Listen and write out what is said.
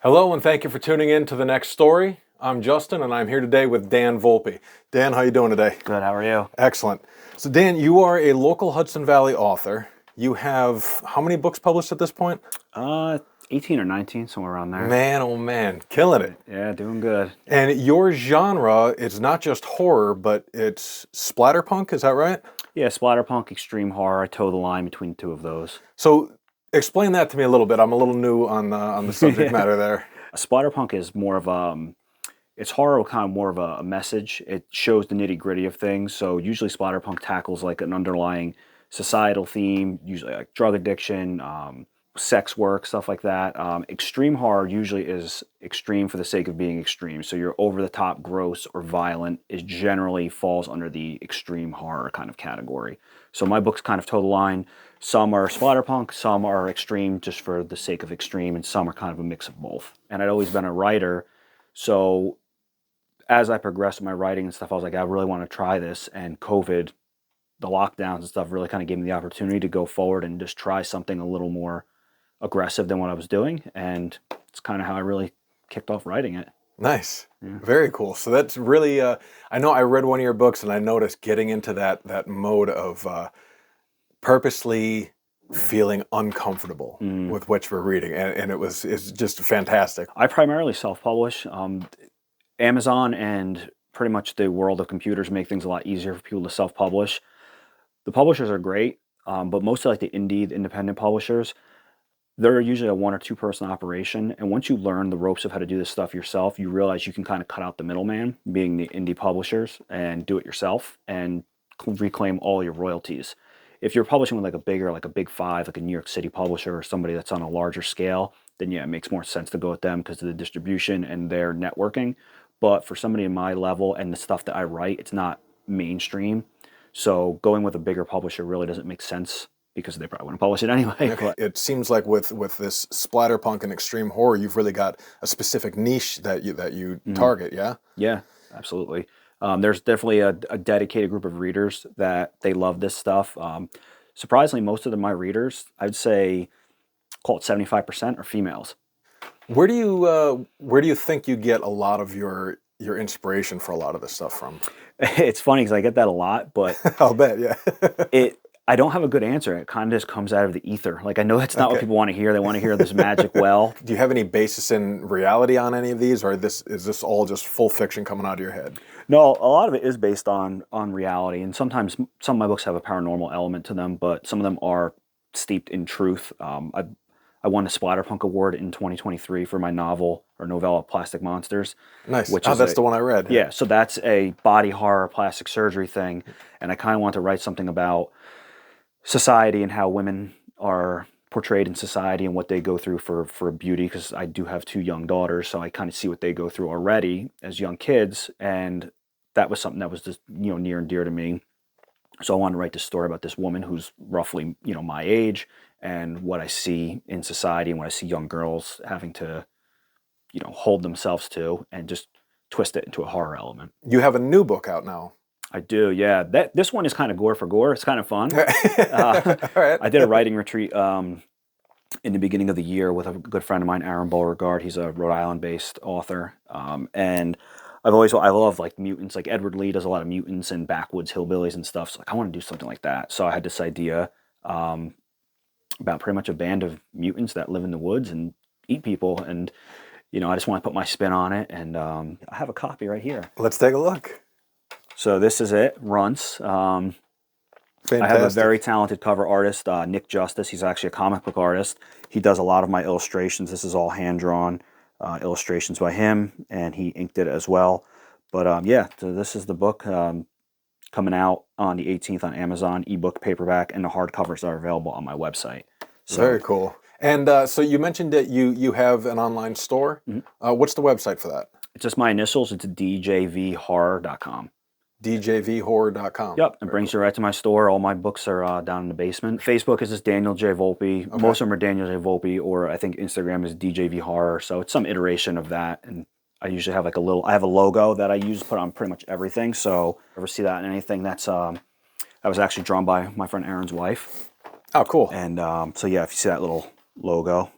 Hello, and thank you for tuning in to the next story. I'm Justin, and I'm here today with Dan Volpe. Dan, how you doing today? Good, how are you? Excellent. So Dan, you are a local Hudson Valley author. You have how many books published at this point? 18 or 19, somewhere around there. Man, oh man, killing it. Yeah, doing good. And your genre is not just horror, but it's splatterpunk, is that right? Yeah, splatterpunk, extreme horror, I toe the line between the two of those. So explain that to me a little bit. I'm a little new on the subject matter there. Splatterpunk is more of it's horror with kind of more of a message. It shows the nitty gritty of things. So usually splatterpunk tackles like an underlying societal theme, usually like drug addiction, sex work, stuff like that. Extreme horror usually is extreme for the sake of being extreme. So your over-the-top gross or violent is generally falls under the extreme horror kind of category. So my books kind of toe the line. Some are splatterpunk, some are extreme just for the sake of extreme, and some are kind of a mix of both. And I'd always been a writer, so as I progressed in my writing and stuff, I was like, I really want to try this, and COVID, the lockdowns and stuff really kind of gave me the opportunity to go forward and just try something a little more aggressive than what I was doing, and it's kind of how I really kicked off writing it. Nice. Yeah. Very cool. So that's really, I know I read one of your books and I noticed getting into that mode of purposely feeling uncomfortable with what you were reading, and it's just fantastic. I primarily self-publish. Amazon and pretty much the world of computers make things a lot easier for people to self-publish. The publishers are great, but mostly like the independent publishers, they're usually a 1 or 2 person operation. And once you learn the ropes of how to do this stuff yourself, you realize you can kind of cut out the middleman, being the indie publishers, and do it yourself and reclaim all your royalties. If you're publishing with like a big five, like a New York City publisher or somebody that's on a larger scale, then yeah, it makes more sense to go with them because of the distribution and their networking. But for somebody in my level and the stuff that I write, it's not mainstream. So going with a bigger publisher really doesn't make sense because they probably wouldn't publish it anyway. But it seems like with this splatterpunk and extreme horror, you've really got a specific niche that you target, yeah? Yeah, absolutely. There's definitely a dedicated group of readers that they love this stuff. Surprisingly, most of my readers, I'd say, call it 75% are females. Where do you think you get a lot of your inspiration for a lot of this stuff from? It's funny because I get that a lot, but I'll bet, yeah. I don't have a good answer. It kind of just comes out of the ether. Like, I know that's not what people want to hear. They want to hear this magic well. Do you have any basis in reality on any of these, or is this all just full fiction coming out of your head? No, a lot of it is based on reality, and sometimes some of my books have a paranormal element to them, but some of them are steeped in truth. I won a Splatterpunk Award in 2023 for my novella Plastic Monsters. Nice. That's the one I read. Yeah, so that's a body horror plastic surgery thing, and I kind of want to write something about society and how women are portrayed in society and what they go through for beauty, because I do have 2 young daughters, so I kind of see what they go through already as young kids, and that was something that was just near and dear to me. So I wanted to write this story about this woman who's roughly my age, and what I see in society and what I see young girls having to hold themselves to, and just twist it into a horror element. You have a new book out now. I do, yeah. This one is kind of gore for gore. It's kind of fun. All right. I did a writing retreat in the beginning of the year with a good friend of mine, Aaron Beauregard. He's a Rhode Island-based author, and I love like mutants. Like Edward Lee does a lot of mutants and backwoods hillbillies and stuff. So like, I want to do something like that. So I had this idea about pretty much a band of mutants that live in the woods and eat people, and I just want to put my spin on it. And I have a copy right here. Let's take a look. So this is it, Runts. Fantastic. I have a very talented cover artist, Nick Justice. He's actually a comic book artist. He does a lot of my illustrations. This is all hand-drawn illustrations by him, and he inked it as well. But yeah, so this is the book coming out on the 18th on Amazon, ebook, paperback, and the hardcovers are available on my website. So, very cool. And so you mentioned that you have an online store. Mm-hmm. What's the website for that? It's just my initials. It's djvhorror.com. djvhorror.com. Yep, it brings you right to my store. All my books are down in the basement. Facebook is just Daniel J. Volpe. Okay. Most of them are Daniel J. Volpe, or I think Instagram is djvhorror. So it's some iteration of that. And I usually have I have a logo that I use to put on pretty much everything. So if you ever see that in anything, that was actually drawn by my friend Aaron's wife. Oh, cool. And so yeah, if you see that little logo,